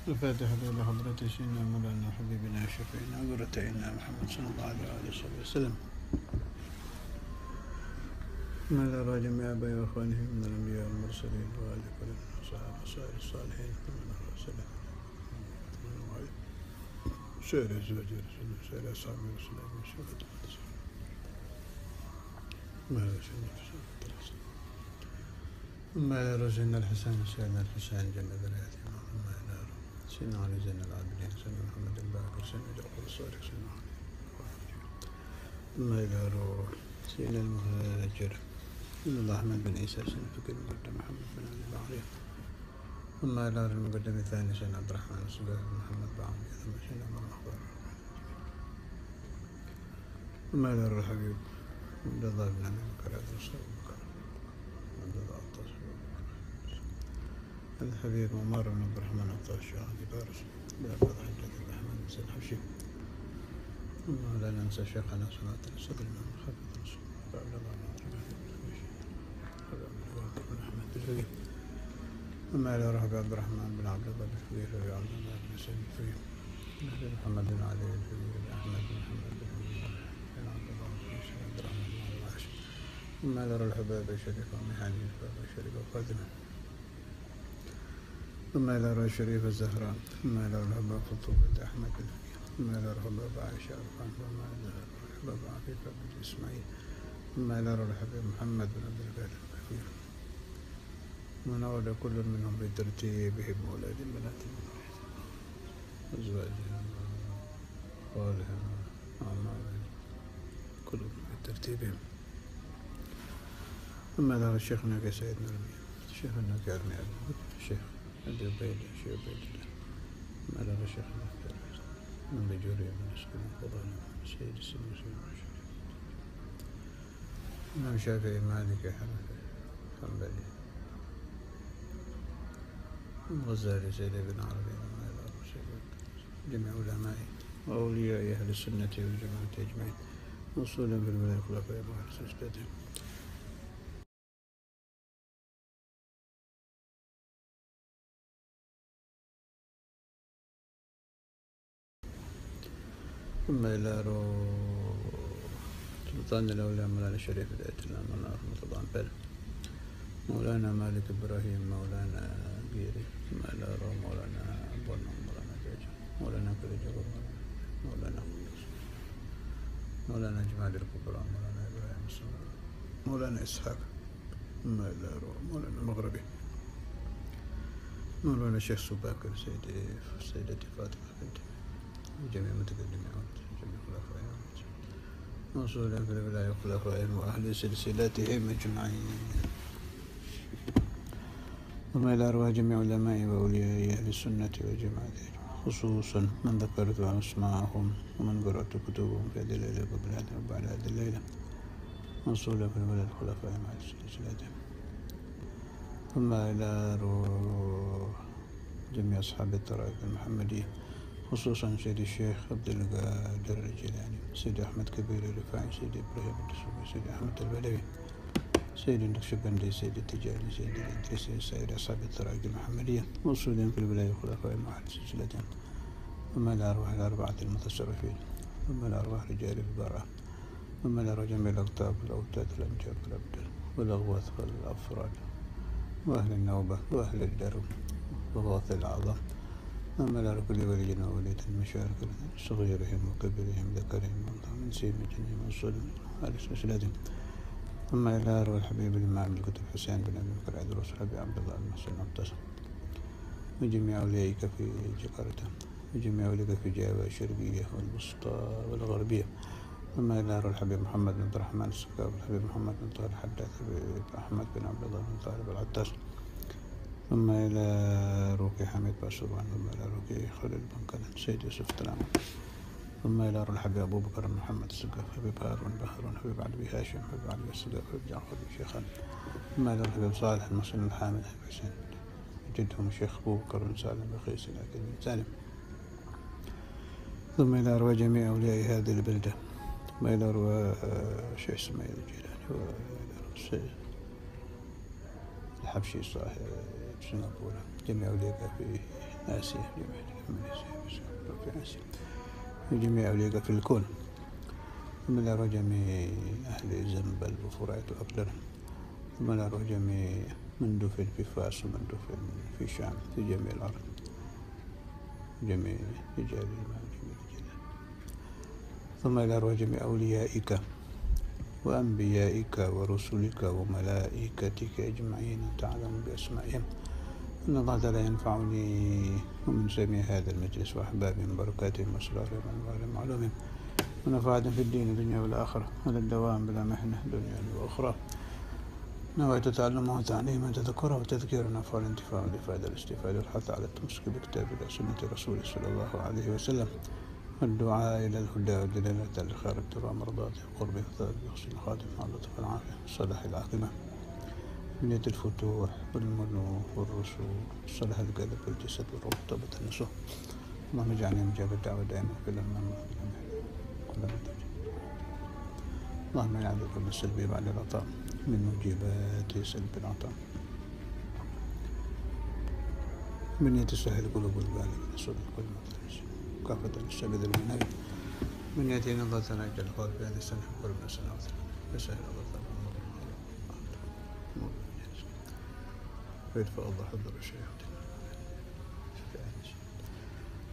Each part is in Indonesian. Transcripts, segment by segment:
الفاتحة إلى حضرة سيدنا مولانا حبيبنا شفيعنا ورتعنا محمد صلى الله عليه وآله وسلم. ما لا جميع آبائي وإخوانهم من الأنبياء والمرسلين وآل كل وصحابة وسائر الصالحين ومن أرسله سائر أزواج رسول الله سائر أصحاب رسول الله من شهادة ما لا رزقنا الحسن سيدنا الحسين جنة ذريته ما لا سيدنا علي زين العابدين سيدنا محمد الباقر سيدنا جعفر الصادق سيدنا علي ما لا روح سيدنا المهاجر سيدنا أحمد بن عيسى سيدنا فكر المقدم محمد بن علي البحري ثم إلى المقدم الثاني سيدنا عبد الرحمن الصديق محمد بعمي ثم سيدنا عمر الأخبار ثم إلى الحبيب عبد الله بن أبي بكر عبد الصالح عبد الله الطاهر الحبيب عمر بن عبد الرحمن الطاهر الشهادي بارس بأبي حجة الرحمن بن سيد حبشي ثم لا ننسى شيخنا صلاة الصدر من خافض رسول عبد الله بن أحمد الفقيه ثم إلى رهب عبد الرحمن بن عبد الله الفقيه وعبد الله بن سيد الفقيه محمد بن علي الفقيه أحمد بن محمد بن عبد الله بن سيد عبد الرحمن بن العاشر ثم إلى الحباب الشريف ومحاني الحباب الشريف وفاطمة ثم إلى روح الشريف الزهراء ثم إلى الحباب خطوبة أحمد الفقيه ثم إلى الحباب عائشة الخان ثم إلى الحباب عفيفة بن إسماعيل ثم إلى روح الحبيب محمد بن عبد القادر الكفير ونعود كل منهم بترتيبهم أولاد بناتهم أزواجهم أخوالهم أعمالهم كلهم بترتيبهم ثم إلى شيخنا كسيدنا رمي شيخنا كأرمي الشيخ أبي عبيدة شيخ عبيد الله ثم إلى شيخنا من بجوري من أسكن القرآن سيد السنة إمام شافعي مالك حنفي حنبلي الغزالي سيد بن عربي جميع علمائه وأولياء أهل السنة والجماعة أجمعين وصولا في الولاية الخلفاء وأهل سجدتهم ثم إلى سلطان الأولياء مولانا الشريف الآية الله مولانا رحمة الله عنه مولانا مالك إبراهيم مولانا بيري ثم إلى مولانا بورنو مولانا جاجة مولانا كريجة مولانا قدس مولانا جمال الكبرى مولانا إبراهيم الصغير مولانا إسحاق ثم إلى مولانا المغربي مولانا الشيخ سباكر سيدتي فاطمة بنت جميع متقدمين جميع خلفائهم موصولا في الولاية خلفائهم وأهل سلسلتهم أجمعين ثم إلى أرواح جميع علماء وأولياء أهل السنة والجماعة خصوصا من ذكرت أسماءهم ومن قرأت كتبهم في هذه الليلة قبل هذه وبعد هذه الليلة موصولا في الولاية خلفائهم وأهل سلسلتهم ثم إلى روح جميع أصحاب الطرائق المحمدية خصوصا سيد الشيخ عبد القادر الجيلاني سيد أحمد كبير الرفاعي سيد إبراهيم الدسوقي سيد أحمد البلوي سيد النقشبندي سيد التجاني سيد الإدريسي سيد أصحاب الطرائق المحمدية موصولين في الولاية الخلفاء مع سلسلتهم ثم الأرواح الأربعة المتصرفين ثم الأرواح رجال البراء ثم الأرواح جميع الأقطاب والأوتاد والأنجاب والأبدال والأغواث والأفراد وأهل النوبة وأهل الدرب وغوث الأعظم ثم إلى كل ولي ووليد مشارك صغيرهم وكبيرهم ذكرهم من سيم جنهم وصولهم على سلسلتهم ثم إلى أروى الحبيب الإمام الكتب حسين بن أبي بكر عدروس الحبيب عبد الله بن حسين المعتصم وجميع أوليائك في جاكرتا وجميع أوليائك في جاوا الشرقية والوسطى والغربية ثم إلى أروى الحبيب محمد بن عبد الرحمن السكاب والحبيب محمد بن طاهر الحداث أحمد بن عبد الله بن طاهر العتاس ثم إلى روكي حميد باسوان ثم إلى روكي خليل بن كلن سيد يوسف تلام ثم إلى الحبيب أبو بكر محمد السقاف حبيب هارون بهارون حبيب علي هاشم حبيب علي السقاف حبيب جعفر الشيخان ثم إلى الحبيب صالح المسلم الحامد حسين جدهم الشيخ أبو بكر بن سالم بخيس الأكاديمي سالم ثم إلى أرواح جميع أولياء هذه البلدة ثم إلى أرواح الشيخ إسماعيل الجيلاني وإلى الحبشي صاحب سنغافورة جميع أولياء في آسيا في جميع أولياء في الكون، ثم إلى روح جميع أهل زنبل وفرات وأقدر، ثم إلى روح جميع من دفن في فاس ومن دفن في شام في جميع الأرض، جميع رجال الإيمان جميع الجلال، ثم إلى روح جميع أوليائك وأنبيائك ورسلك وملائكتك أجمعين تعلم بأسمائهم، إن الله تعالى ينفعني ومن سمع هذا المجلس وأحبابهم بركاتهم وأسرارهم وأنوارهم وعلومهم ونفعهم في الدين والدنيا والآخرة على الدوام بلا محنة دنيا وأخرى. نويت تعلمه وتعليمه وتذكره وتذكير النفع والانتفاع والإفادة والاستفادة والحث على التمسك بكتاب الله سنة رسوله صلى الله عليه وسلم، والدعاء إلى الهدى والدلالة على الخير ابتغاء مرضاته وقربه وثوابه وحسن الخاتمة على اللطف والعافية والصلاح العاقبة، بنية الفتوح والملوك والرسول الصلاح القلب والجسد والروح طبة النصوح. اللهم اجعلني مجاب الدعوة دائما في الأمام كل مدة. اللهم اجعل كل سلبي بعد العطاء من موجبات سلب العطاء، بنية سهل قلوب البالغ صدق والمدرس كافة الشباب المنابي، بنية إن الله تعالى يجعل الخير في هذه السنة وقربنا سنة وسهل الله تعالى ويدفع الله حضر الشياطين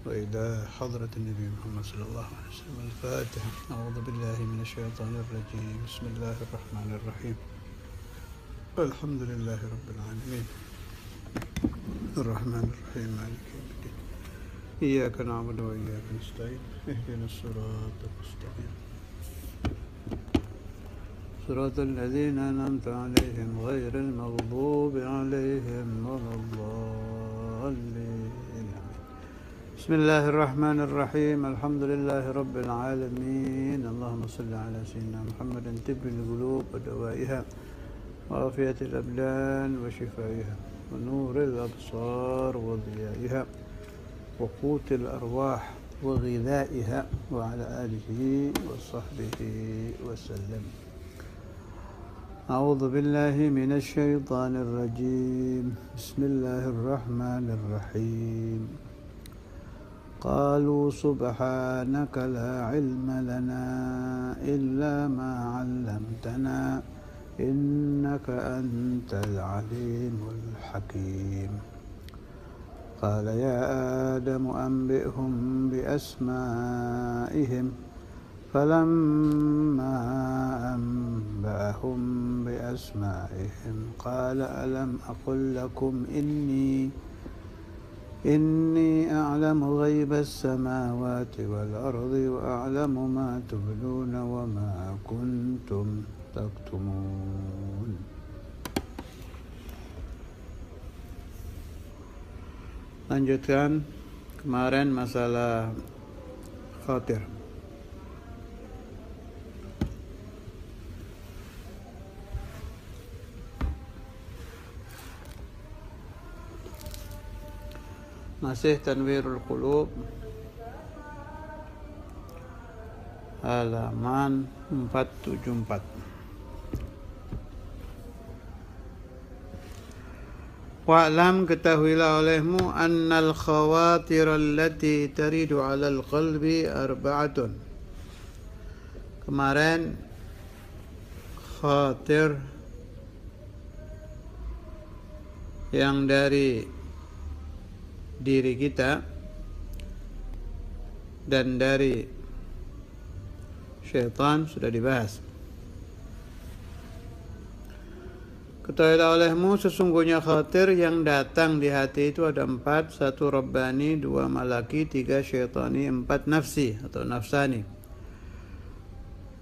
وإلى حضرة النبي محمد صلى الله عليه وسلم. الفاتحة. أعوذ بالله من الشيطان الرجيم. بسم الله الرحمن الرحيم. الحمد لله رب العالمين الرحمن الرحيم مالك يوم الدين، إياك نعبد وإياك نستعين، اهدنا الصراط المستقيم صراط الذين أنعمت عليهم غير المغضوب عليهم ولا الضالين. بسم الله الرحمن الرحيم. الحمد لله رب العالمين. اللهم صل على سيدنا محمد طب القلوب ودوائها وعافية الأبدان وشفائها ونور الأبصار وضيائها وقوت الأرواح وغذائها وعلى آله وصحبه وسلم. أعوذ بالله من الشيطان الرجيم. بسم الله الرحمن الرحيم. قالوا سبحانك لا علم لنا إلا ما علمتنا إنك أنت العليم الحكيم. قال يا آدم أنبئهم بأسمائهم، فلما أنبأهم بأسمائهم قال ألم أقل لكم إني أعلم غيب السماوات والأرض وأعلم ما تبدون وما كنتم تكتمون. Lanjutkan kemarin masalah khatir. Masih Tanwirul Qulub halaman 474. Wa'lam, ketahuilah olehmu, annal khawatir allati taridu 'alal qalbi arba'atun. Kemarin khawatir yang dari diri kita dan dari syaitan sudah dibahas. Ketahuilah olehmu, sesungguhnya khawatir yang datang di hati itu ada 4. 1 Rabbani, 2 Malaki, 3 Syaitani, 4 Nafsi atau Nafsani.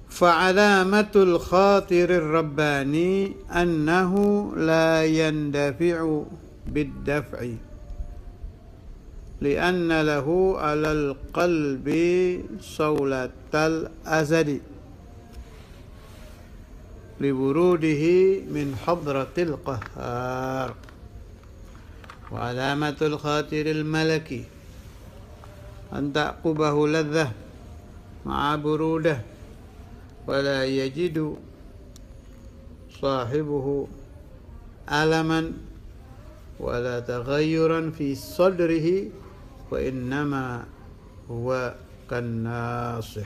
Fa'alamatul khatirir Rabbani annahu la yandafi'u bid-daf'i li'anna lahu 'alal qalbi sawlatal azali liwurudihi min hadratil qahhar. Wa alamatul khatiril malaki an ta'qubahu ladhah ma'a burudah wa la yajidu sahibuhu alaman wala taghayyuran fi sadrihi wa innama huwa kannasih.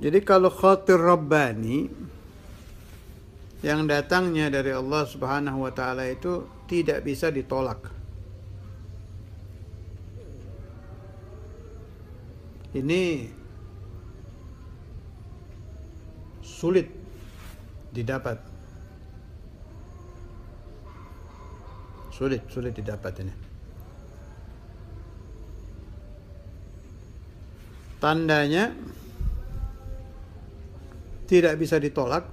Jadi kalau khatir rabbani yang datangnya dari Allah Subhanahu wa taala itu tidak bisa ditolak. Ini sulit didapat. Sulit didapat ini. Tandanya tidak bisa ditolak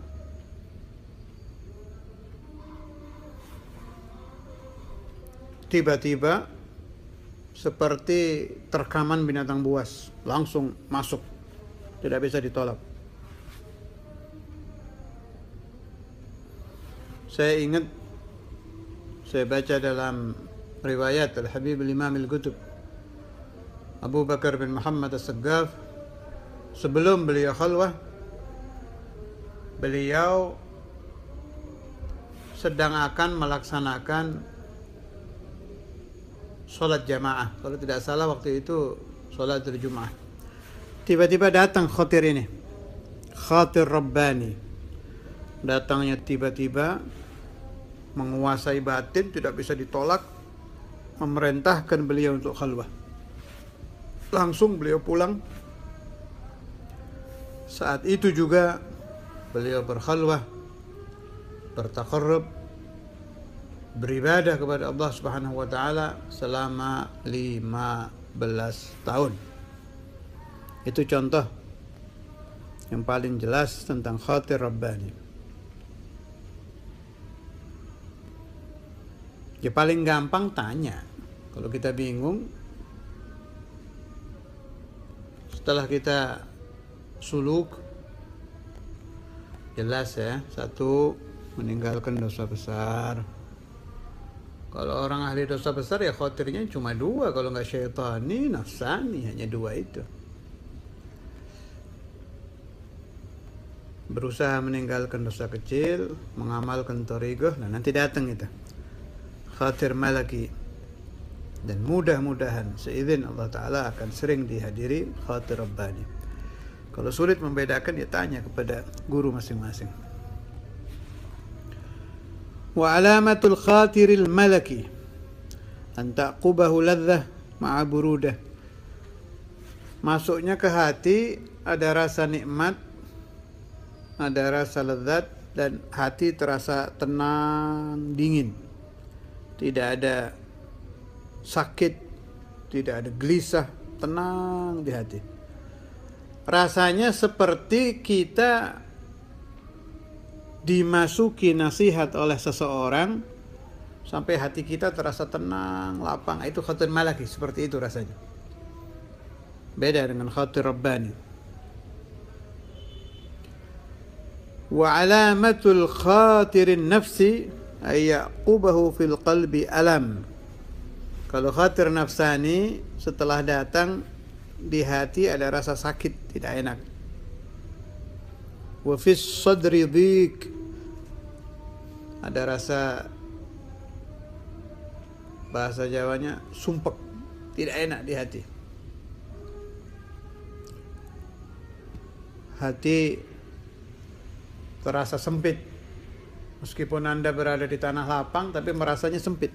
tiba-tiba seperti terkaman binatang buas, langsung masuk, tidak bisa ditolak. Saya ingat, saya baca dalam riwayat Al-Habib Al-Imam Al-Qutb Abu Bakar bin Muhammad As-Saggaf, sebelum beliau khalwah, beliau sedang akan melaksanakan sholat jamaah. Kalau tidak salah waktu itu sholat Jumat. Tiba-tiba datang khatir ini, khatir Rabbani. Datangnya tiba-tiba, menguasai batin, tidak bisa ditolak, memerintahkan beliau untuk khalwah. Langsung beliau pulang. Saat itu juga beliau berkhalwah, bertaqarrub, beribadah kepada Allah Subhanahu wa taala selama 15 tahun. Itu contoh yang paling jelas tentang khatir Rabbani. Ya paling gampang tanya. Kalau kita bingung, setelah kita suluk, jelas ya, satu, meninggalkan dosa besar. Kalau orang ahli dosa besar ya khatirnya cuma dua, kalau nggak syaitani, nafsani, hanya dua itu. Berusaha meninggalkan dosa kecil, mengamalkan thariqah, nah nanti datang itu khatir malaki. Dan mudah-mudahan seizin Allah Ta'ala akan sering dihadiri khatir Rabbani. Kalau sulit membedakan, ya tanya kepada guru masing-masing. Wa alamatul khatiril malaki an taqubahu ladzah ma'a burudah. Masuknya ke hati ada rasa nikmat, ada rasa lezat, dan hati terasa tenang, dingin. Tidak ada sakit, tidak ada gelisah, tenang di hati. Rasanya seperti kita dimasuki nasihat oleh seseorang sampai hati kita terasa tenang, lapang. Itu khatir malaki, seperti itu rasanya. Beda dengan khatir Rabbani. Wa alamatul khatirin nafsi ay yaqubahu fil qalbi alam. Kalau khatir nafsani, setelah datang di hati ada rasa sakit, tidak enak. Wa fis sadri dhiq, ada rasa, bahasa Jawanya, sumpek, tidak enak di hati. Hati terasa sempit. Meskipun Anda berada di tanah lapang, tapi merasanya sempit.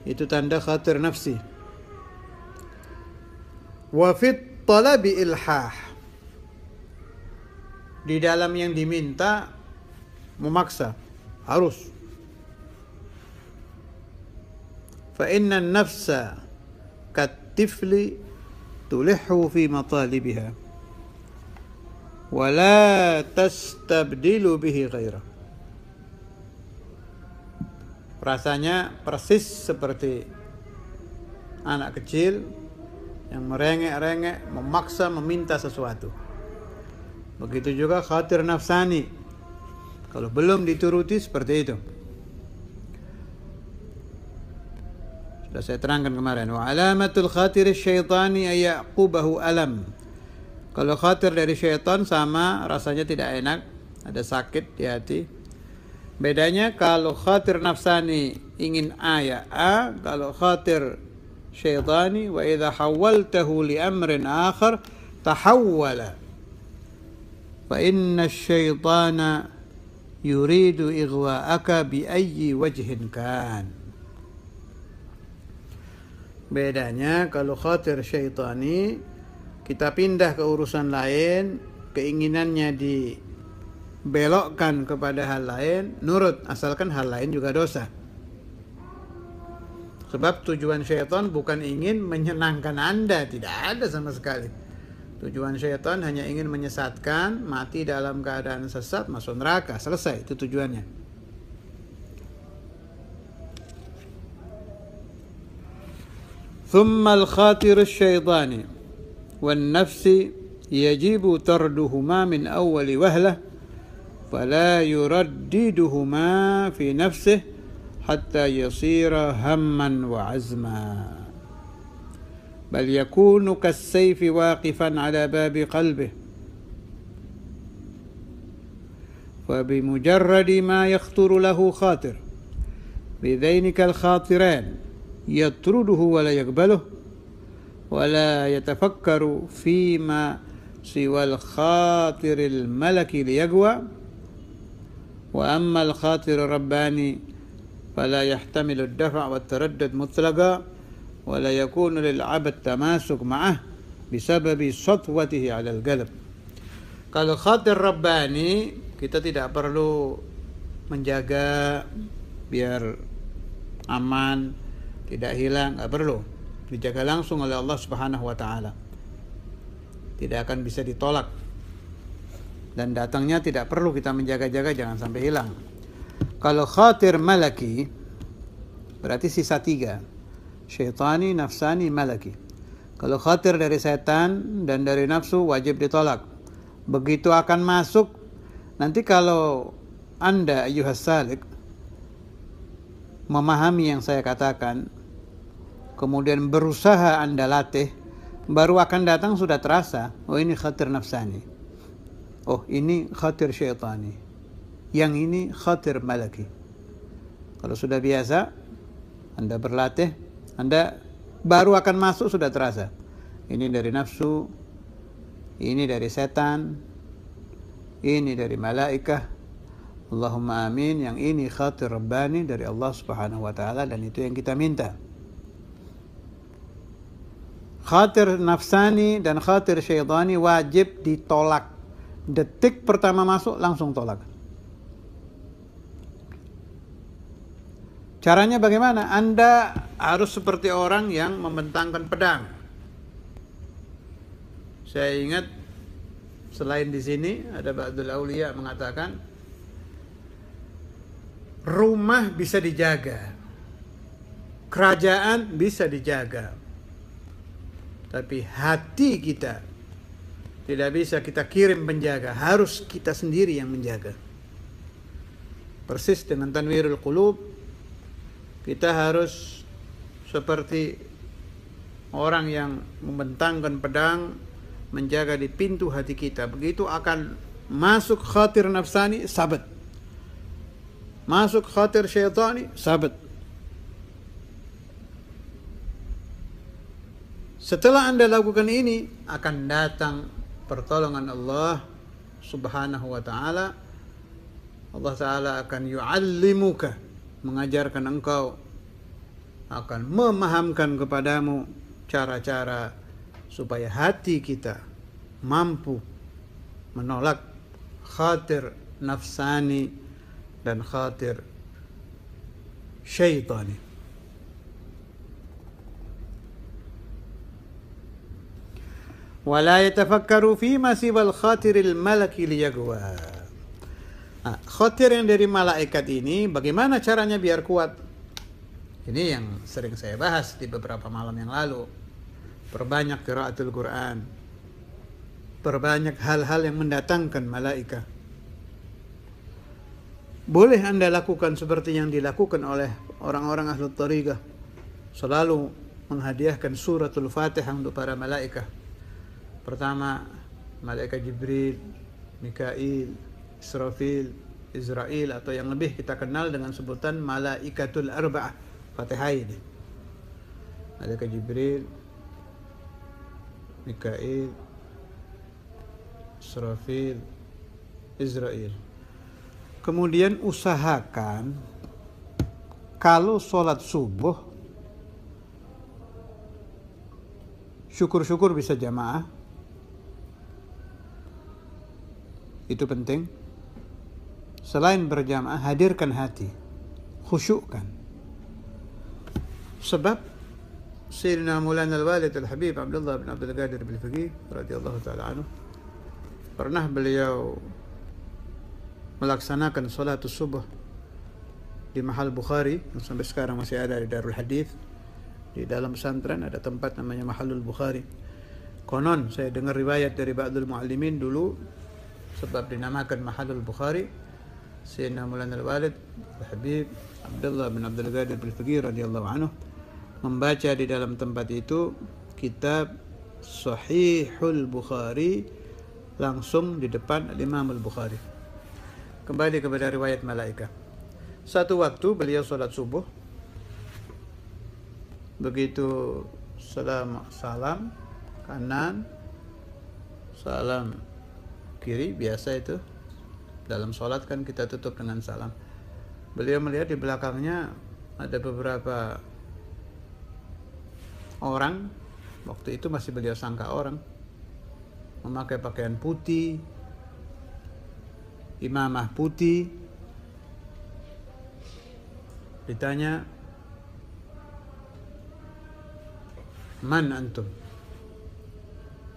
Itu tanda khatir nafsi. Wa fit talabi ilhah, di dalam yang diminta memaksa, harus. Fa inna an-nafsa kat-tifli tulihhu fi matalibiha wa la tastabdilu bihi ghairah. Rasanya persis seperti anak kecil yang merengek-rengek, memaksa, meminta sesuatu. Begitu juga khatir nafsani. Kalau belum dituruti, seperti itu. Sudah saya terangkan kemarin. Wa alamatul khatir syaitani ay yaqubahu alam. Kalau khatir dari syaitan, sama rasanya tidak enak, ada sakit di hati. Bedanya kalau khatir nafsani ingin A ya A, kalau khatir syaitani wa idza hawaltahu li amrin akhar tahawwala. Fa inna asyaitana yuridu ighwa'aka bi ayyi wajhin kan. Bedanya kalau khatir syaitani kita pindah ke urusan lain, keinginannya dibelokkan kepada hal lain, nurut asalkan hal lain juga dosa. Sebab tujuan syaitan bukan ingin menyenangkan Anda, tidak ada sama sekali. Tujuan syaitan hanya ingin menyesatkan, mati dalam keadaan sesat, masuk neraka, selesai, itu tujuannya. Thumma al-khatir asy-syaitani wan nafsi yajibu tarduhuma min awwali wahlah fala yuraddiduhuma fi nafsihi hatta yasira hamman wa azma bal yakunu kas-sayfi waqifan ala babi qalbihi fa bimujarradi ma yakhturu lahu khatir bidhainika al-khatiran yatruduhu wa la yaqbaluhu ولا يتفكر فيما سوى الخاطر الملكي ليقوى وأما الخاطر الرباني فلا يحتمل الدفع والتردد مطلقا ولا يكون للعبد تماسك معه بسبب سطوته على القلب. Kalau khatir rabbani kita tidak perlu menjaga biar aman, tidak hilang, nggak perlu. Dijaga langsung oleh Allah Subhanahu wa taala. Tidak akan bisa ditolak. Dan datangnya tidak perlu kita menjaga-jaga, jangan sampai hilang. Kalau khatir malaki berarti sisa 3. Syaitani, nafsani, malaki. Kalau khatir dari setan dan dari nafsu wajib ditolak. Begitu akan masuk, nanti kalau Anda ayyuhas salik memahami yang saya katakan, kemudian berusaha Anda latih, baru akan datang sudah terasa, oh ini khatir nafsani, oh ini khatir syaitani, yang ini khatir malaki. Kalau sudah biasa Anda berlatih, Anda baru akan masuk sudah terasa, ini dari nafsu, ini dari setan, ini dari malaikah, Allahumma amin, yang ini khatir rabbani dari Allah Subhanahu wa taala, dan itu yang kita minta. Khatir nafsani dan khatir syaitani wajib ditolak. Detik pertama masuk langsung tolak. Caranya bagaimana? Anda harus seperti orang yang membentangkan pedang. Saya ingat selain di sini ada ba'dul auliya mengatakan rumah bisa dijaga, kerajaan bisa dijaga, tapi hati kita tidak bisa kita kirim penjaga, harus kita sendiri yang menjaga. Persis dengan tanwirul qulub, kita harus seperti orang yang membentangkan pedang menjaga di pintu hati kita. Begitu akan masuk khatir nafsani, sabat. Masuk khatir syaitani, sabat. Setelah Anda lakukan ini, akan datang pertolongan Allah Subhanahu wa ta'ala. Allah ta'ala akan yu'allimuka, mengajarkan engkau, akan memahamkan kepadamu cara-cara supaya hati kita mampu menolak khatir nafsani dan khatir syaitani. Wala yatafakkaru fima siwal khatiril malaki liyaqwa. Khatir yang dari malaikat ini bagaimana caranya biar kuat? Ini yang sering saya bahas di beberapa malam yang lalu. Perbanyak qiraatul Quran. Perbanyak hal-hal yang mendatangkan malaikat. Boleh Anda lakukan seperti yang dilakukan oleh orang-orang ahlu thariqah. Selalu menghadiahkan suratul Fatihah untuk para malaikat. Pertama, malaikat Jibril, Mikail, Israfil, Israel, atau yang lebih kita kenal dengan sebutan Malaikatul Arba'ah, Fatihah ini. Ada Jibril, Mikail, Israfil, Israel. Kemudian usahakan kalau sholat subuh, syukur-syukur bisa jamaah. Itu penting. Selain berjamaah, hadirkan hati, khusyukkan. Sebab Sayyidina Maulana Al-Walid Al-Habib Abdullah bin Abdul Qadir Al-Faqih radhiyallahu ta'ala anhu, pernah beliau melaksanakan salat subuh di Mahal Bukhari, yang sampai sekarang masih ada di Darul Hadith. Di dalam pesantren ada tempat namanya Mahalul Bukhari. Konon saya dengar riwayat dari ba'dul muallimin dulu, sebab dinamakan Mahalul Bukhari, Sayyidina Maulana Al-Walid Al-Habib Abdullah bin Abdul Qadir Al-Faqih radhiyallahu anhu membaca di dalam tempat itu kitab Sahihul Bukhari langsung di depan Imam Al-Bukhari. Kembali kepada riwayat malaika. Satu waktu beliau sholat subuh, begitu salam kanan, salam kiri, biasa itu dalam sholat kan kita tutup dengan salam. Beliau melihat di belakangnya ada beberapa orang, waktu itu masih beliau sangka orang, memakai pakaian putih, imamah putih. Ditanya, man antum?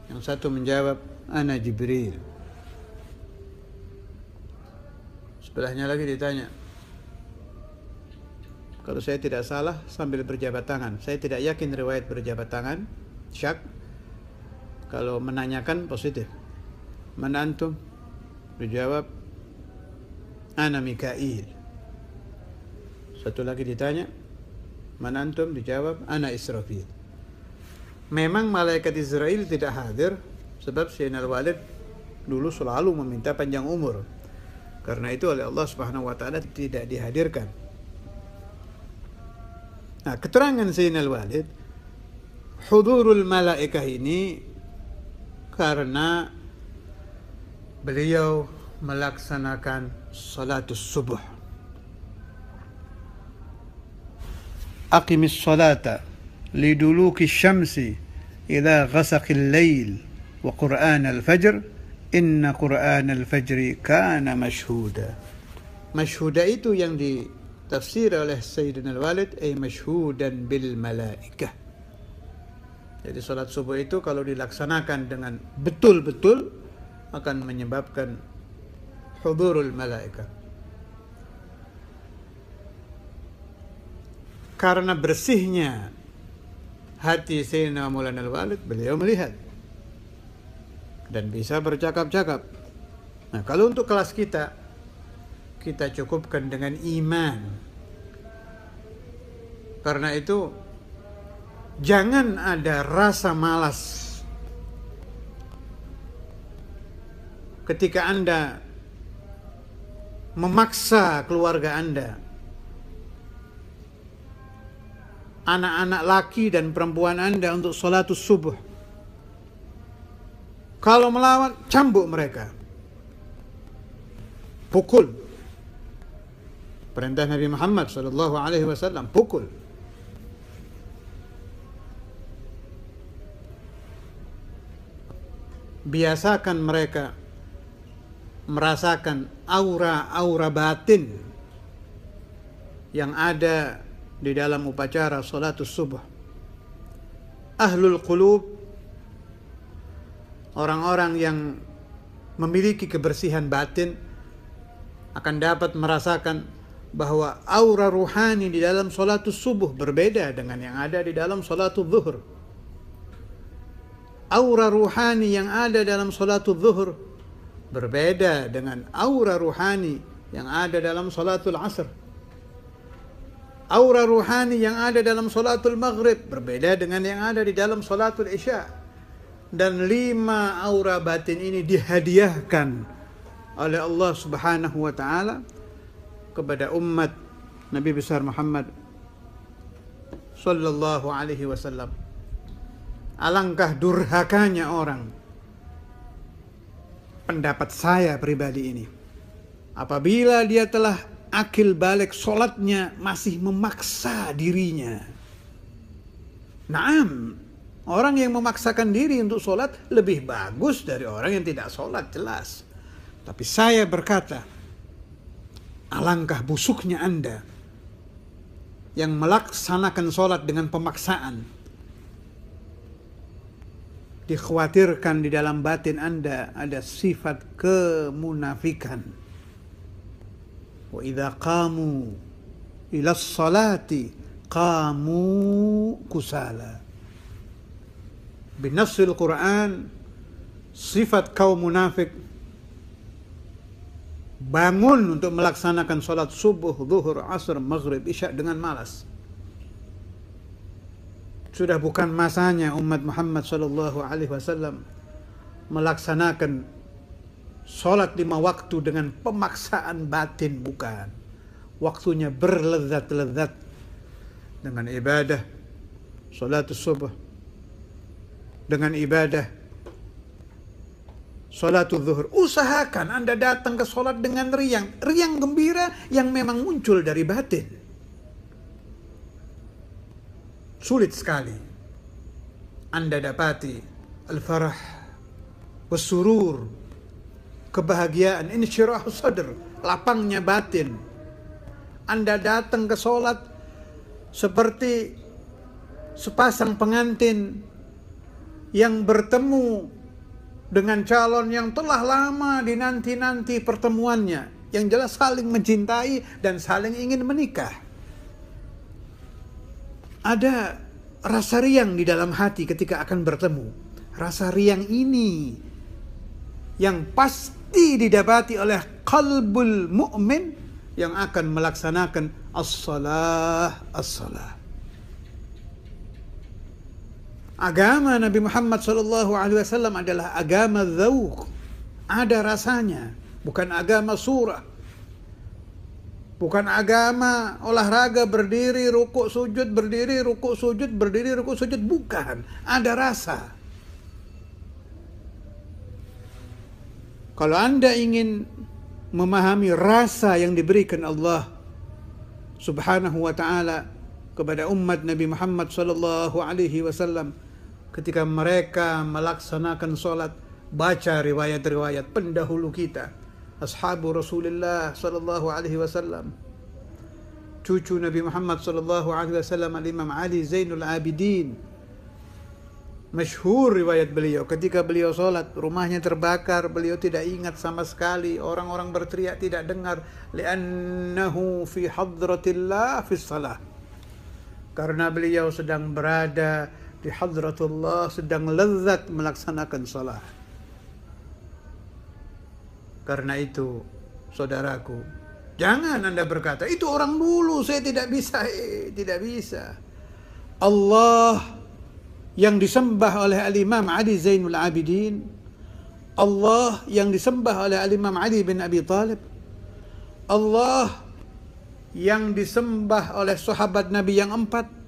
Yang satu menjawab, ana Jibril. Sebelahnya lagi ditanya, kalau saya tidak salah sambil berjabat tangan. Saya tidak yakin riwayat berjabat tangan, syak. Kalau menanyakan positif. Man antum? Dijawab, ana Mikail. Satu lagi ditanya, man antum? Dijawab, ana Israfil. Memang malaikat Israel tidak hadir, sebab Sayyidina Al-Walid dulu selalu meminta panjang umur. Karena itu oleh Allah Subhanahu wa taala tidak dihadirkan. Nah, keterangan Sayyidina Al-Walid, hudurul malaikah ini karena beliau melaksanakan salatus subuh. Aqimis salata liduluki syamsi ila ghasaqil lail wa qur'an al-fajr inna qur'an al-fajri kana mashhuda. Mashhuda itu yang ditafsir oleh Sayyidina Al-Walid ay mashhudan bil malaikah. Jadi salat subuh itu kalau dilaksanakan dengan betul-betul akan menyebabkan hudurul malaikah. Karena bersihnya hati Sayyidina Maulana Al-Walid, beliau melihat dan bisa bercakap-cakap. Nah, kalau untuk kelas kita cukupkan dengan iman. Karena itu jangan ada rasa malas ketika Anda memaksa keluarga Anda, anak-anak laki dan perempuan Anda untuk sholatus subuh. Kalau melawan, cambuk mereka, pukul. Perintah Nabi Muhammad SAW, pukul. Biasakan mereka merasakan aura-aura batin yang ada di dalam upacara sholatus subuh. Ahlul qulub, orang-orang yang memiliki kebersihan batin, akan dapat merasakan bahwa aura ruhani di dalam sholatus subuh berbeda dengan yang ada di dalam sholatul zuhur. Aura ruhani yang ada dalam sholatul zuhur berbeda dengan aura ruhani yang ada dalam sholatul asr. Aura ruhani yang ada dalam sholatul maghrib berbeda dengan yang ada di dalam sholatul isya. Dan 5 aura batin ini dihadiahkan oleh Allah Subhanahu wa taala kepada umat Nabi besar Muhammad sallallahu alaihi wasallam. Alangkah durhakanya orang, pendapat saya pribadi ini, apabila dia telah akil balik, sholatnya masih memaksa dirinya. Naam, orang yang memaksakan diri untuk sholat lebih bagus dari orang yang tidak sholat, jelas. Tapi saya berkata, alangkah busuknya Anda yang melaksanakan sholat dengan pemaksaan. Dikhawatirkan di dalam batin Anda ada sifat kemunafikan. Wa idza qamu ila sholati qamu kusala. Binasil Quran, sifat kaum munafik bangun untuk melaksanakan sholat subuh, zuhur, asr, maghrib, isya dengan malas. Sudah bukan masanya umat Muhammad sallallahu alaihi wasallam melaksanakan sholat 5 waktu dengan pemaksaan batin, bukan. Waktunya berlezat-lezat dengan ibadah sholat subuh, dengan ibadah sholat zuhur. Usahakan Anda datang ke sholat dengan riang gembira yang memang muncul dari batin. Sulit sekali Anda dapati al-farah wasurur, kebahagiaan, insyirah sadr, lapangnya batin. Anda datang ke sholat seperti sepasang pengantin yang bertemu dengan calon yang telah lama dinanti-nanti pertemuannya, yang jelas saling mencintai dan saling ingin menikah. Ada rasa riang di dalam hati ketika akan bertemu. Rasa riang ini yang pasti didapati oleh qalbul mu'min yang akan melaksanakan as-salah, as-salah. Agama Nabi Muhammad SAW adalah agama dzauq. Ada rasanya, bukan agama surah. Bukan agama olahraga berdiri, rukuk, sujud, berdiri, rukuk, sujud, berdiri, rukuk, sujud. Bukan. Ada rasa. Kalau Anda ingin memahami rasa yang diberikan Allah Subhanahu wa ta'ala kepada umat Nabi Muhammad sallallahu alaihi wasallam ketika mereka melaksanakan sholat, baca riwayat-riwayat pendahulu kita, ashabu Rasulullah sallallahu alaihi wasallam, cucu Nabi Muhammad sallallahu alaihi wasallam, Al-Imam Ali Zainul Abidin. Masyhur riwayat beliau, ketika beliau sholat, rumahnya terbakar, beliau tidak ingat sama sekali, orang-orang berteriak tidak dengar, li'annahu fi hadratillah fi shalah, karena beliau sedang berada di hadratullah, sedang lezat melaksanakan salat. Karena itu, saudaraku, jangan Anda berkata, itu orang dulu, saya tidak bisa. Tidak bisa. Allah yang disembah oleh Al-Imam Ali Zainul Abidin, Allah yang disembah oleh Al-Imam Ali bin Abi Talib, Allah yang disembah oleh sahabat Nabi yang 4,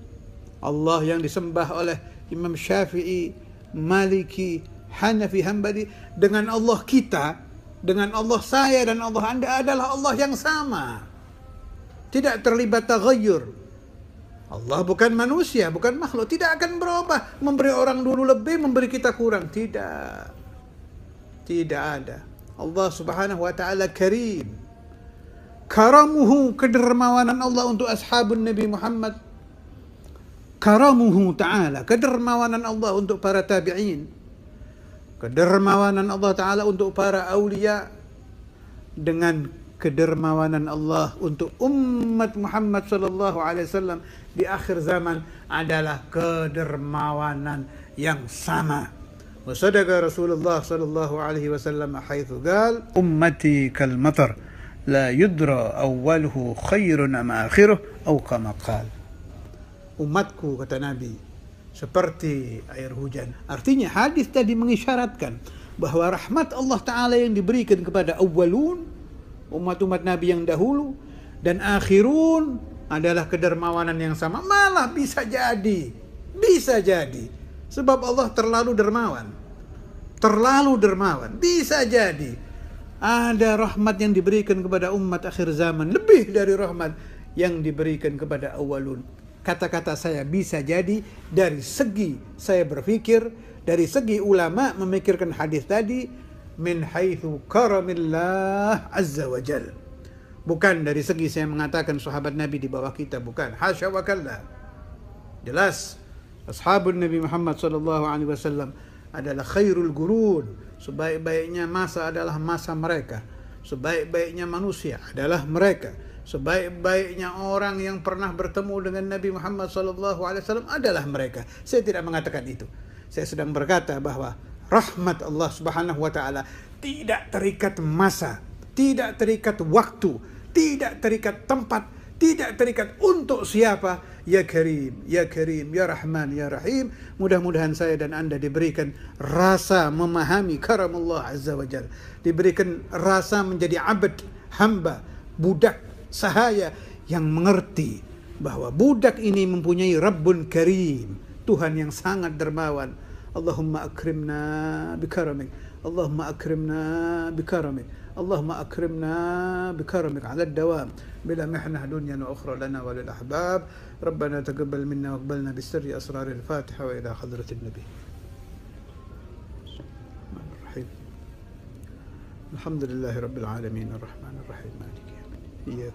Allah yang disembah oleh Imam Syafi'i, Maliki, Hanafi, Hambali. Dengan Allah kita, dengan Allah saya dan Allah Anda adalah Allah yang sama. Tidak terlibat taghayyur. Allah bukan manusia, bukan makhluk. Tidak akan berubah. Memberi orang dulu lebih, memberi kita kurang. Tidak. Tidak ada. Allah Subhanahu wa ta'ala karim. Karamuhu, kedermawanan Allah untuk ashabun Nabi Muhammad. Karamuhu ta'ala, kedermawanan Allah untuk para tabi'in. Kedermawanan Allah Ta'ala untuk para awliya, dengan kedermawanan Allah untuk umat Muhammad sallallahu alaihi wasallam di akhir zaman adalah kedermawanan yang sama. Wa sadaqa Rasulullah sallallahu alaihi wasallam haitsu qala ummati kal matar la yudra awwaluhu khairun am akhiruh aw kama qala. Umatku, kata Nabi, seperti air hujan. Artinya hadis tadi mengisyaratkan bahwa rahmat Allah Ta'ala yang diberikan kepada awwalun, umat-umat Nabi yang dahulu, dan akhirun adalah kedermawanan yang sama. Malah bisa jadi, sebab Allah terlalu dermawan, bisa jadi ada rahmat yang diberikan kepada umat akhir zaman lebih dari rahmat yang diberikan kepada awalun. Kata-kata saya bisa jadi dari segi saya berpikir, dari segi ulama memikirkan hadis tadi, min haitsu karamillah azza wa jal. Bukan dari segi saya mengatakan sahabat Nabi di bawah kita, bukan. Hasya wa kalla. Jelas ashabun Nabi Muhammad sallallahu alaihi wasallam adalah khairul qurun. Sebaik-baiknya masa adalah masa mereka. Sebaik-baiknya manusia adalah mereka. Sebaik-baiknya orang yang pernah bertemu dengan Nabi Muhammad SAW adalah mereka. Saya tidak mengatakan itu. Saya sedang berkata bahwa rahmat Allah Subhanahu wa Ta'ala tidak terikat masa, tidak terikat waktu, tidak terikat tempat, tidak terikat untuk siapa. Ya Karim, Ya Karim, Ya Rahman, Ya Rahim. Mudah-mudahan saya dan Anda diberikan rasa memahami karamullah Azza wa Jal, diberikan rasa menjadi abd, hamba, budak sahaya yang mengerti bahwa budak ini mempunyai Rabbun Karim, Tuhan yang sangat dermawan. Allahumma akrimna bikaramik, Allahumma akrimna bikaramik, Allahumma akrimna bikaramik ala dawam bila mihnah dunya wa ukhra lana wa lil ahbab. Rabbana taqabbal minna wa aqbalna bisirri asrar al-Fatiha wa ila hadratin Nabi. Bismillahirrahmanirrahim. Alhamdulillahi rabbil alamin arrahmanirrahim maliki yawmiddin.